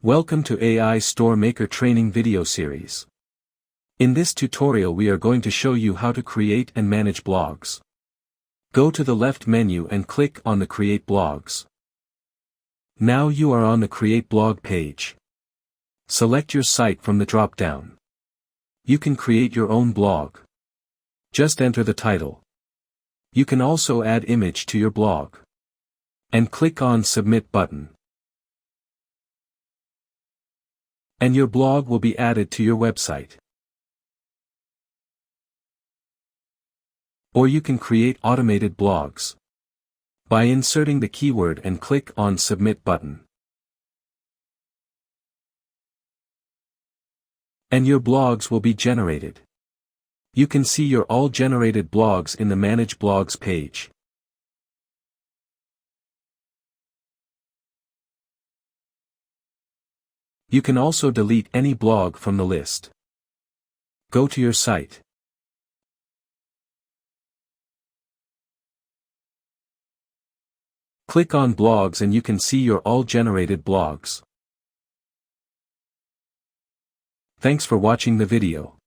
Welcome to AISiteMaker training video series. In this tutorial we are going to show you how to create and manage blogs. Go to the left menu and click on the Create Blogs. Now you are on the Create Blog page. Select your site from the drop-down. You can create your own blog. Just enter the title. You can also add image to your blog. And click on Submit button. And your blog will be added to your website. Or you can create automated blogs by inserting the keyword and click on Submit button. And your blogs will be generated. You can see your all generated blogs in the Manage Blogs page. You can also delete any blog from the list. Go to your site. Click on Blogs and you can see your all generated blogs. Thanks for watching the video.